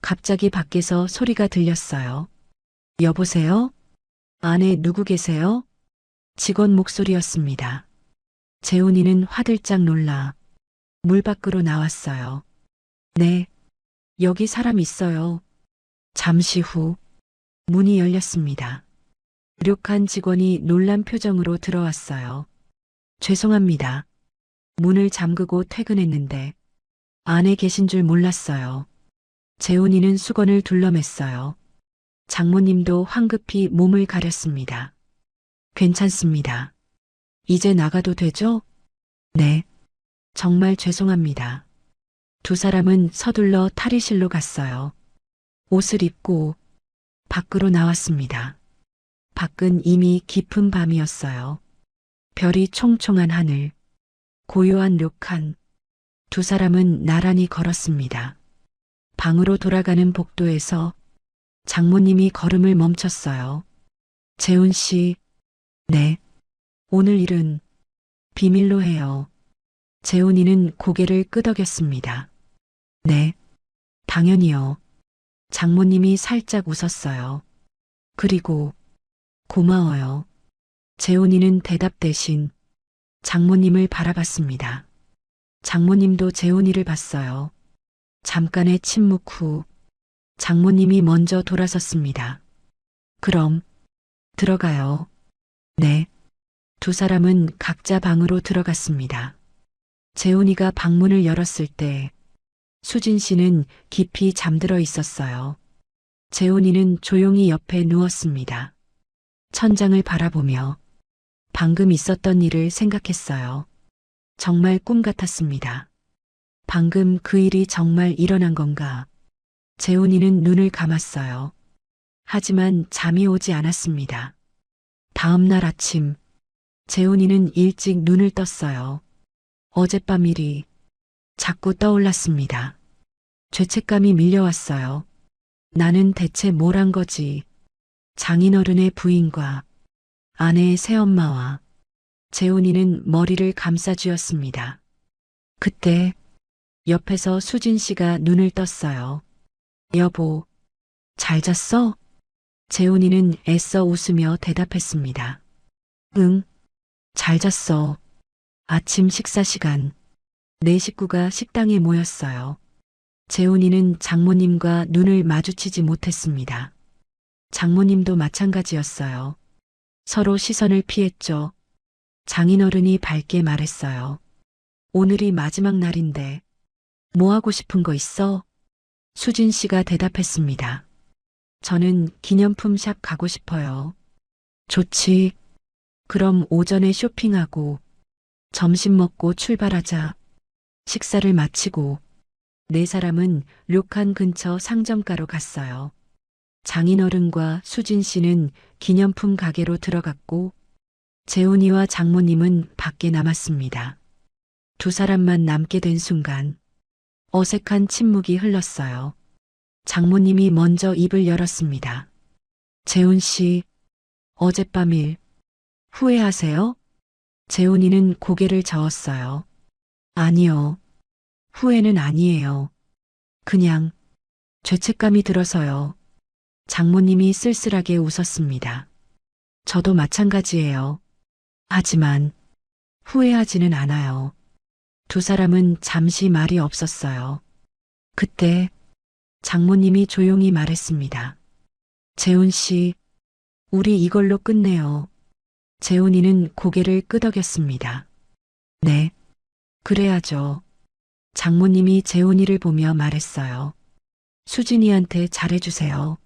갑자기 밖에서 소리가 들렸어요. 여보세요? 안에 누구 계세요? 직원 목소리였습니다. 재훈이는 화들짝 놀라 물 밖으로 나왔어요. 네, 여기 사람 있어요. 잠시 후 문이 열렸습니다. 무력한 직원이 놀란 표정으로 들어왔어요. 죄송합니다. 문을 잠그고 퇴근했는데 안에 계신 줄 몰랐어요. 재훈이는 수건을 둘러맸어요. 장모님도 황급히 몸을 가렸습니다. 괜찮습니다. 이제 나가도 되죠? 네. 정말 죄송합니다. 두 사람은 서둘러 탈의실로 갔어요. 옷을 입고 밖으로 나왔습니다. 밖은 이미 깊은 밤이었어요. 별이 총총한 하늘, 고요한 료칸. 두 사람은 나란히 걸었습니다. 방으로 돌아가는 복도에서 장모님이 걸음을 멈췄어요. 재훈 씨, 네. 오늘 일은 비밀로 해요. 재훈이는 고개를 끄덕였습니다. 네, 당연히요. 장모님이 살짝 웃었어요. 그리고 고마워요. 재훈이는 대답 대신 장모님을 바라봤습니다. 장모님도 재훈이를 봤어요. 잠깐의 침묵 후 장모님이 먼저 돌아섰습니다. 그럼 들어가요. 네. 두 사람은 각자 방으로 들어갔습니다. 재훈이가 방문을 열었을 때 수진 씨는 깊이 잠들어 있었어요. 재훈이는 조용히 옆에 누웠습니다. 천장을 바라보며 방금 있었던 일을 생각했어요. 정말 꿈 같았습니다. 방금 그 일이 정말 일어난 건가? 재훈이는 눈을 감았어요. 하지만 잠이 오지 않았습니다. 다음 날 아침, 재훈이는 일찍 눈을 떴어요. 어젯밤 일이 자꾸 떠올랐습니다. 죄책감이 밀려왔어요. 나는 대체 뭘 한 거지? 장인어른의 부인과 아내의 새엄마와 재훈이는 머리를 감싸쥐었습니다. 그때 옆에서 수진 씨가 눈을 떴어요. 여보, 잘 잤어? 재훈이는 애써 웃으며 대답했습니다. 응, 잘 잤어. 아침 식사 시간. 네 식구가 식당에 모였어요. 재훈이는 장모님과 눈을 마주치지 못했습니다. 장모님도 마찬가지였어요. 서로 시선을 피했죠. 장인어른이 밝게 말했어요. 오늘이 마지막 날인데 뭐 하고 싶은 거 있어? 수진 씨가 대답했습니다. 저는 기념품 샵 가고 싶어요. 좋지. 그럼 오전에 쇼핑하고 점심 먹고 출발하자. 식사를 마치고 네 사람은 료칸 근처 상점가로 갔어요. 장인어른과 수진 씨는 기념품 가게로 들어갔고 재훈이와 장모님은 밖에 남았습니다. 두 사람만 남게 된 순간 어색한 침묵이 흘렀어요. 장모님이 먼저 입을 열었습니다. 재훈 씨, 어젯밤 일 후회하세요? 재훈이는 고개를 저었어요. 아니요. 후회는 아니에요. 그냥 죄책감이 들어서요. 장모님이 쓸쓸하게 웃었습니다. 저도 마찬가지예요. 하지만 후회하지는 않아요. 두 사람은 잠시 말이 없었어요. 그때 장모님이 조용히 말했습니다. 재훈 씨, 우리 이걸로 끝내요. 재훈이는 고개를 끄덕였습니다. 네, 그래야죠. 장모님이 재훈이를 보며 말했어요. 수진이한테 잘해주세요.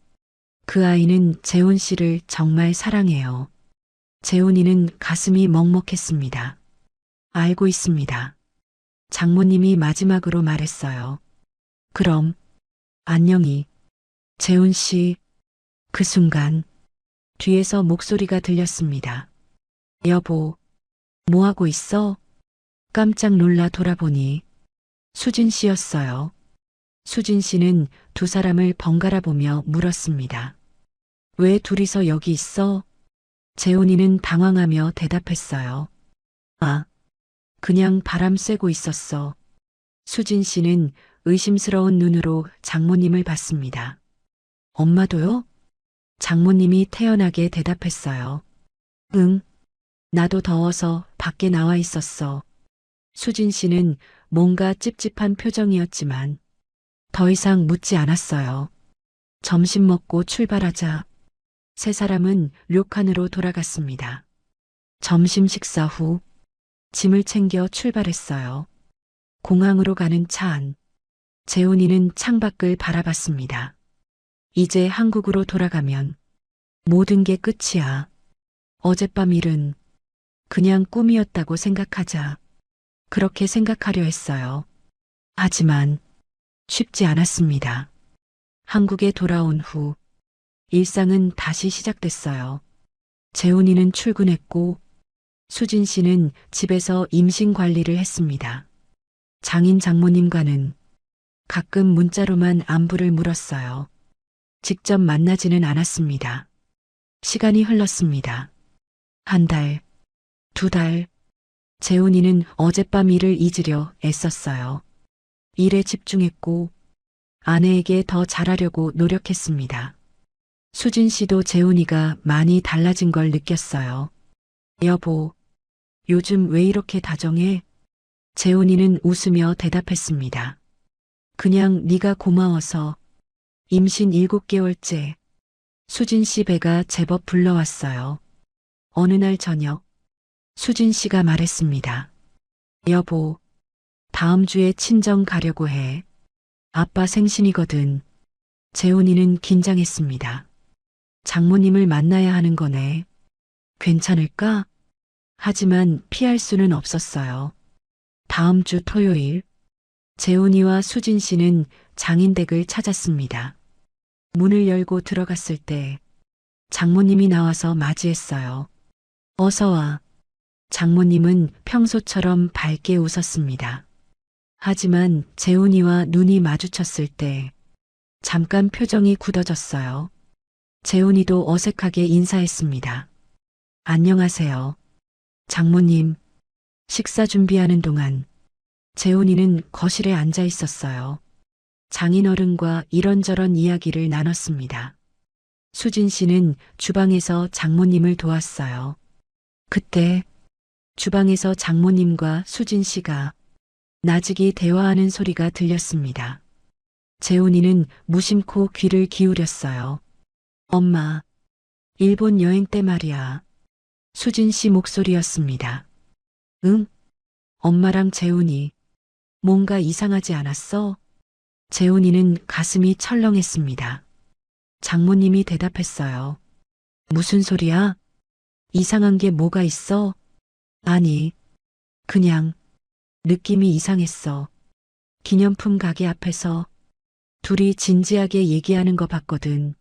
그 아이는 재훈 씨를 정말 사랑해요. 재훈이는 가슴이 먹먹했습니다. 알고 있습니다. 장모님이 마지막으로 말했어요. 그럼 안녕히. 재훈 씨, 그 순간 뒤에서 목소리가 들렸습니다. 여보, 뭐 하고 있어? 깜짝 놀라 돌아보니 수진 씨였어요. 수진 씨는 두 사람을 번갈아 보며 물었습니다. 왜 둘이서 여기 있어? 재훈이는 당황하며 대답했어요. 아, 그냥 바람 쐬고 있었어. 수진 씨는 의심스러운 눈으로 장모님을 봤습니다. 엄마도요? 장모님이 태연하게 대답했어요. 응, 나도 더워서 밖에 나와 있었어. 수진 씨는 뭔가 찝찝한 표정이었지만 더 이상 묻지 않았어요. 점심 먹고 출발하자. 세 사람은 료칸으로 돌아갔습니다. 점심 식사 후 짐을 챙겨 출발했어요. 공항으로 가는 차 안. 재훈이는 창밖을 바라봤습니다. 이제 한국으로 돌아가면 모든 게 끝이야. 어젯밤 일은 그냥 꿈이었다고 생각하자. 그렇게 생각하려 했어요. 하지만 쉽지 않았습니다. 한국에 돌아온 후 일상은 다시 시작됐어요. 재훈이는 출근했고 수진 씨는 집에서 임신 관리를 했습니다. 장인 장모님과는 가끔 문자로만 안부를 물었어요. 직접 만나지는 않았습니다. 시간이 흘렀습니다. 한 달, 두 달. 재훈이는 어젯밤 일을 잊으려 애썼어요. 일에 집중했고 아내에게 더 잘하려고 노력했습니다. 수진 씨도 재훈이가 많이 달라진 걸 느꼈어요. 여보, 요즘 왜 이렇게 다정해? 재훈이는 웃으며 대답했습니다. 그냥 네가 고마워서. 임신 7개월째. 수진 씨 배가 제법 불러왔어요. 어느 날 저녁 수진 씨가 말했습니다. 여보, 다음 주에 친정 가려고 해. 아빠 생신이거든. 재훈이는 긴장했습니다. 장모님을 만나야 하는 거네. 괜찮을까? 하지만 피할 수는 없었어요. 다음 주 토요일, 재훈이와 수진 씨는 장인댁을 찾았습니다. 문을 열고 들어갔을 때 장모님이 나와서 맞이했어요. 어서 와. 장모님은 평소처럼 밝게 웃었습니다. 하지만 재훈이와 눈이 마주쳤을 때 잠깐 표정이 굳어졌어요. 재훈이도 어색하게 인사했습니다. 안녕하세요. 장모님. 식사 준비하는 동안 재훈이는 거실에 앉아 있었어요. 장인어른과 이런저런 이야기를 나눴습니다. 수진 씨는 주방에서 장모님을 도왔어요. 그때 주방에서 장모님과 수진 씨가 나직이 대화하는 소리가 들렸습니다. 재훈이는 무심코 귀를 기울였어요. 엄마, 일본 여행 때 말이야. 수진 씨 목소리였습니다. 응? 엄마랑 재훈이 뭔가 이상하지 않았어? 재훈이는 가슴이 철렁했습니다. 장모님이 대답했어요. 무슨 소리야? 이상한 게 뭐가 있어? 아니, 그냥 느낌이 이상했어. 기념품 가게 앞에서 둘이 진지하게 얘기하는 거 봤거든.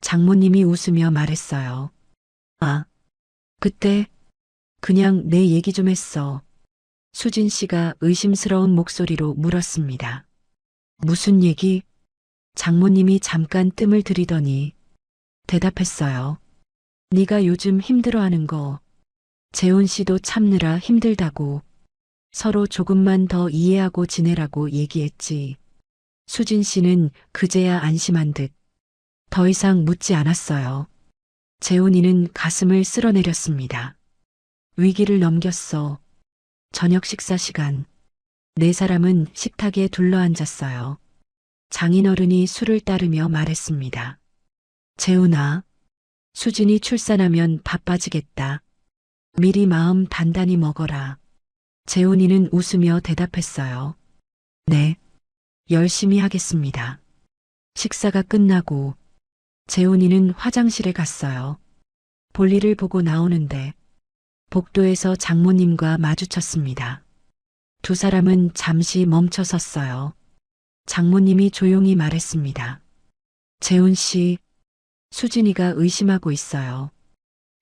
장모님이 웃으며 말했어요. 아, 그때 그냥 내 얘기 좀 했어. 수진 씨가 의심스러운 목소리로 물었습니다. 무슨 얘기? 장모님이 잠깐 뜸을 들이더니 대답했어요. 네가 요즘 힘들어하는 거, 재훈 씨도 참느라 힘들다고 서로 조금만 더 이해하고 지내라고 얘기했지. 수진 씨는 그제야 안심한 듯 더 이상 묻지 않았어요. 재훈이는 가슴을 쓸어내렸습니다. 위기를 넘겼어. 저녁 식사 시간. 네 사람은 식탁에 둘러앉았어요. 장인어른이 술을 따르며 말했습니다. 재훈아, 수진이 출산하면 바빠지겠다. 미리 마음 단단히 먹어라. 재훈이는 웃으며 대답했어요. 네, 열심히 하겠습니다. 식사가 끝나고 재훈이는 화장실에 갔어요. 볼일을 보고 나오는데 복도에서 장모님과 마주쳤습니다. 두 사람은 잠시 멈춰 섰어요. 장모님이 조용히 말했습니다. 재훈 씨, 수진이가 의심하고 있어요.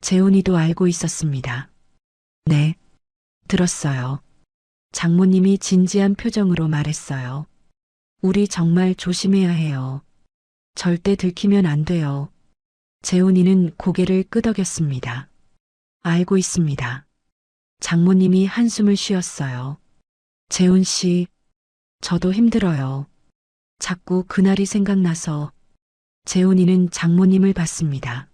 재훈이도 알고 있었습니다. 네, 들었어요. 장모님이 진지한 표정으로 말했어요. 우리 정말 조심해야 해요. 절대 들키면 안 돼요. 재훈이는 고개를 끄덕였습니다. 알고 있습니다. 장모님이 한숨을 쉬었어요. 재훈 씨, 저도 힘들어요. 자꾸 그날이 생각나서. 재훈이는 장모님을 봤습니다.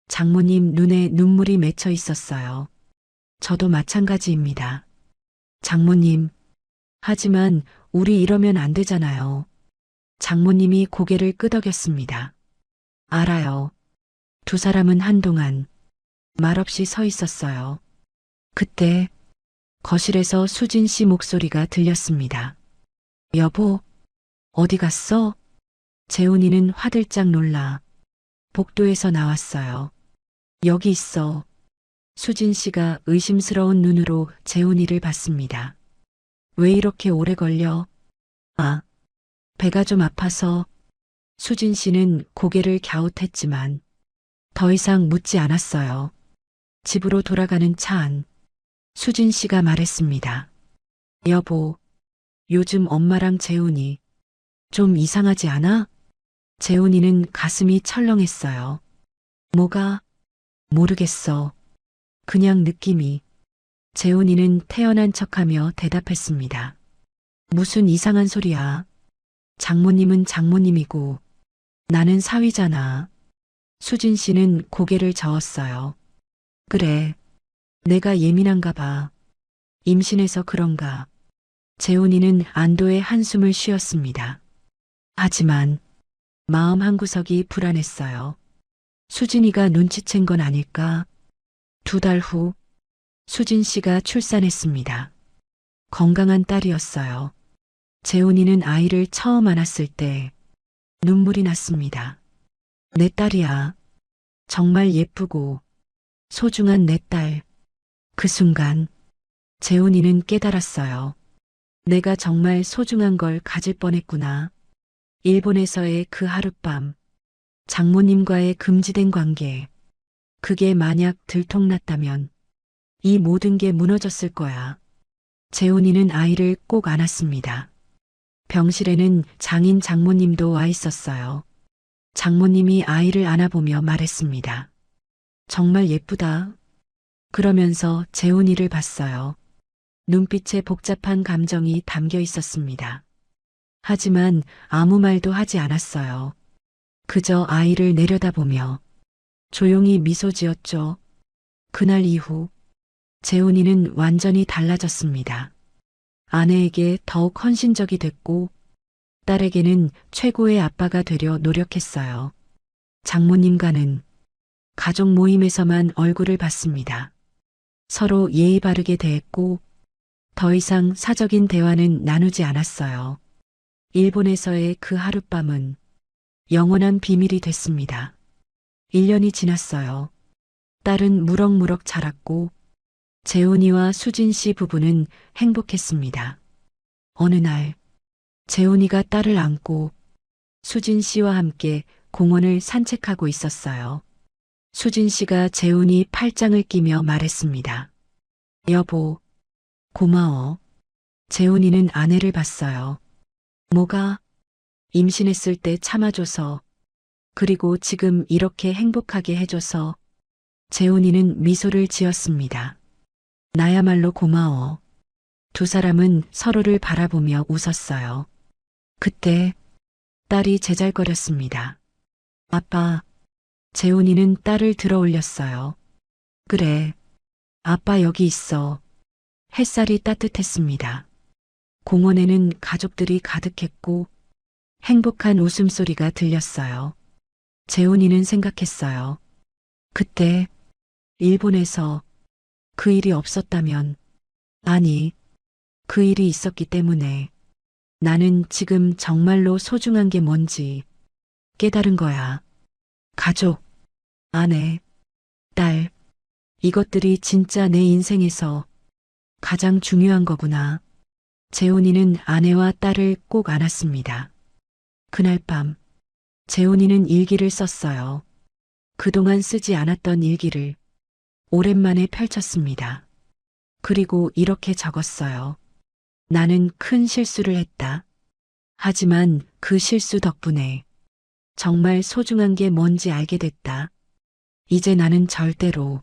장모님 눈에 눈물이 맺혀 있었어요. 저도 마찬가지입니다. 장모님, 하지만 우리 이러면 안 되잖아요. 장모님이 고개를 끄덕였습니다. 알아요. 두 사람은 한동안 말없이 서 있었어요. 그때 거실에서 수진 씨 목소리가 들렸습니다. 여보, 어디 갔어? 재훈이는 화들짝 놀라 복도에서 나왔어요. 여기 있어. 수진 씨가 의심스러운 눈으로 재훈이를 봤습니다. 왜 이렇게 오래 걸려? 아, 배가 좀 아파서. 수진 씨는 고개를 갸웃했지만 더 이상 묻지 않았어요. 집으로 돌아가는 차 안. 수진 씨가 말했습니다. 여보, 요즘 엄마랑 재훈이 좀 이상하지 않아? 재훈이는 가슴이 철렁했어요. 뭐가? 모르겠어. 그냥 느낌이. 재훈이는 태연한 척하며 대답했습니다. 무슨 이상한 소리야. 장모님은 장모님이고 나는 사위잖아. 수진 씨는 고개를 저었어요. 그래, 내가 예민한가 봐. 임신해서 그런가. 재훈이는 안도의 한숨을 쉬었습니다. 하지만 마음 한구석이 불안했어요. 수진이가 눈치챈 건 아닐까? 2달 후 수진 씨가 출산했습니다. 건강한 딸이었어요. 재훈이는 아이를 처음 안았을 때 눈물이 났습니다. 내 딸이야. 정말 예쁘고 소중한 내 딸. 그 순간 재훈이는 깨달았어요. 내가 정말 소중한 걸 가질 뻔했구나. 일본에서의 그 하룻밤, 장모님과의 금지된 관계, 그게 만약 들통났다면 이 모든 게 무너졌을 거야. 재훈이는 아이를 꼭 안았습니다. 병실에는 장인 장모님도 와 있었어요. 장모님이 아이를 안아보며 말했습니다. 정말 예쁘다. 그러면서 재훈이를 봤어요. 눈빛에 복잡한 감정이 담겨 있었습니다. 하지만 아무 말도 하지 않았어요. 그저 아이를 내려다보며 조용히 미소 지었죠. 그날 이후 재훈이는 완전히 달라졌습니다. 아내에게 더욱 헌신적이 됐고 딸에게는 최고의 아빠가 되려 노력했어요. 장모님과는 가족 모임에서만 얼굴을 봤습니다. 서로 예의 바르게 대했고 더 이상 사적인 대화는 나누지 않았어요. 일본에서의 그 하룻밤은 영원한 비밀이 됐습니다. 1년이 지났어요. 딸은 무럭무럭 자랐고 재훈이와 수진 씨 부부는 행복했습니다. 어느 날 재훈이가 딸을 안고 수진 씨와 함께 공원을 산책하고 있었어요. 수진 씨가 재훈이 팔짱을 끼며 말했습니다. 여보, 고마워. 재훈이는 아내를 봤어요. 뭐가? 임신했을 때 참아줘서, 그리고 지금 이렇게 행복하게 해줘서. 재훈이는 미소를 지었습니다. 나야말로 고마워. 두 사람은 서로를 바라보며 웃었어요. 그때 딸이 제잘거렸습니다. 아빠. 재훈이는 딸을 들어 올렸어요. 그래. 아빠 여기 있어. 햇살이 따뜻했습니다. 공원에는 가족들이 가득했고 행복한 웃음소리가 들렸어요. 재훈이는 생각했어요. 그때 일본에서 그 일이 없었다면, 아니, 그 일이 있었기 때문에 나는 지금 정말로 소중한 게 뭔지 깨달은 거야. 가족, 아내, 딸, 이것들이 진짜 내 인생에서 가장 중요한 거구나. 재훈이는 아내와 딸을 꼭 안았습니다. 그날 밤, 재훈이는 일기를 썼어요. 그동안 쓰지 않았던 일기를 오랜만에 펼쳤습니다. 그리고 이렇게 적었어요. 나는 큰 실수를 했다. 하지만 그 실수 덕분에 정말 소중한 게 뭔지 알게 됐다. 이제 나는 절대로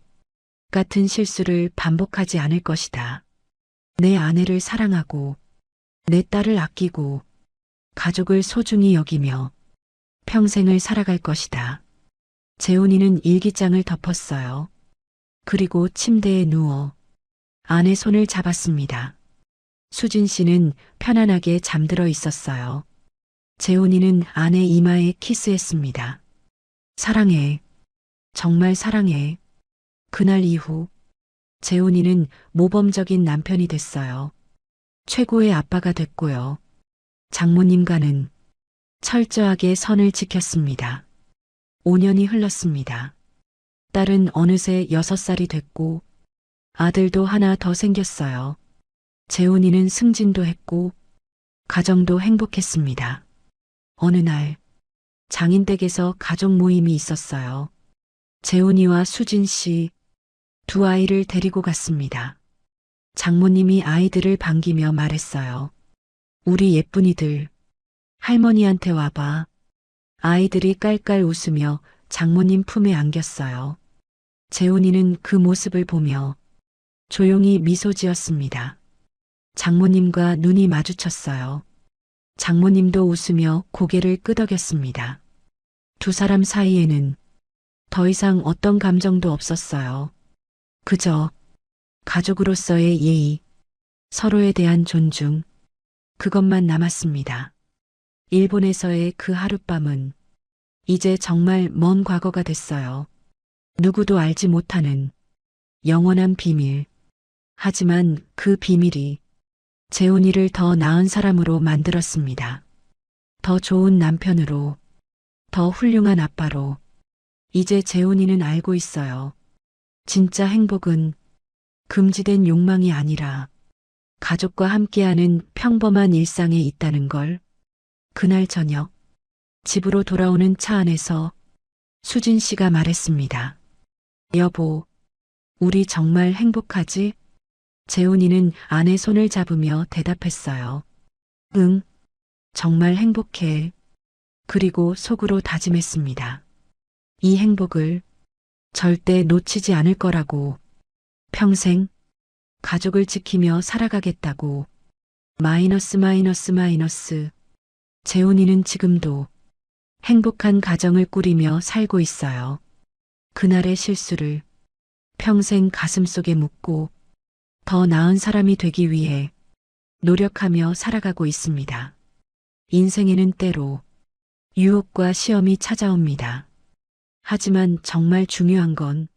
같은 실수를 반복하지 않을 것이다. 내 아내를 사랑하고 내 딸을 아끼고 가족을 소중히 여기며 평생을 살아갈 것이다. 재훈이는 일기장을 덮었어요. 그리고 침대에 누워 아내 손을 잡았습니다. 수진 씨는 편안하게 잠들어 있었어요. 재훈이는 아내 이마에 키스했습니다. 사랑해. 정말 사랑해. 그날 이후 재훈이는 모범적인 남편이 됐어요. 최고의 아빠가 됐고요. 장모님과는 철저하게 선을 지켰습니다. 5년이 흘렀습니다. 딸은 어느새 6살이 됐고 아들도 하나 더 생겼어요. 재훈이는 승진도 했고 가정도 행복했습니다. 어느 날 장인댁에서 가족 모임이 있었어요. 재훈이와 수진 씨 두 아이를 데리고 갔습니다. 장모님이 아이들을 반기며 말했어요. 우리 예쁜이들, 할머니한테 와봐. 아이들이 깔깔 웃으며 장모님 품에 안겼어요. 재훈이는 그 모습을 보며 조용히 미소 지었습니다. 장모님과 눈이 마주쳤어요. 장모님도 웃으며 고개를 끄덕였습니다. 두 사람 사이에는 더 이상 어떤 감정도 없었어요. 그저 가족으로서의 예의, 서로에 대한 존중, 그것만 남았습니다. 일본에서의 그 하룻밤은 이제 정말 먼 과거가 됐어요. 누구도 알지 못하는 영원한 비밀. 하지만 그 비밀이 재훈이를 더 나은 사람으로 만들었습니다. 더 좋은 남편으로, 더 훌륭한 아빠로. 이제 재훈이는 알고 있어요. 진짜 행복은 금지된 욕망이 아니라 가족과 함께하는 평범한 일상에 있다는 걸. 그날 저녁, 집으로 돌아오는 차 안에서 수진 씨가 말했습니다. 여보, 우리 정말 행복하지? 재훈이는 아내 손을 잡으며 대답했어요. 응, 정말 행복해. 그리고 속으로 다짐했습니다. 이 행복을 절대 놓치지 않을 거라고. 평생 가족을 지키며 살아가겠다고. 마이너스. 재훈이는 지금도 행복한 가정을 꾸리며 살고 있어요. 그날의 실수를 평생 가슴속에 묻고 더 나은 사람이 되기 위해 노력하며 살아가고 있습니다. 인생에는 때로 유혹과 시험이 찾아옵니다. 하지만 정말 중요한 건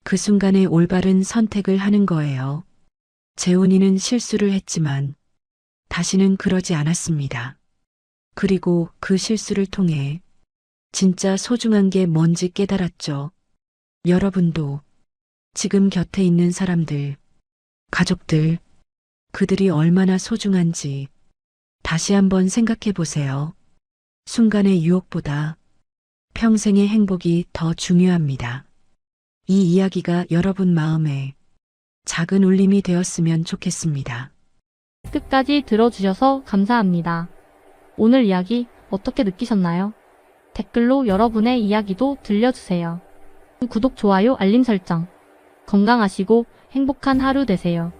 그 순간에 올바른 선택을 하는 거예요. 재훈이는 실수를 했지만 다시는 그러지 않았습니다. 그리고 그 실수를 통해 진짜 소중한 게 뭔지 깨달았죠. 여러분도 지금 곁에 있는 사람들, 가족들, 그들이 얼마나 소중한지 다시 한번 생각해 보세요. 순간의 유혹보다 평생의 행복이 더 중요합니다. 이 이야기가 여러분 마음에 작은 울림이 되었으면 좋겠습니다. 끝까지 들어주셔서 감사합니다. 오늘 이야기 어떻게 느끼셨나요? 댓글로 여러분의 이야기도 들려주세요. 구독, 좋아요, 알림 설정. 건강하시고 행복한 하루 되세요.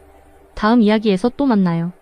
다음 이야기에서 또 만나요.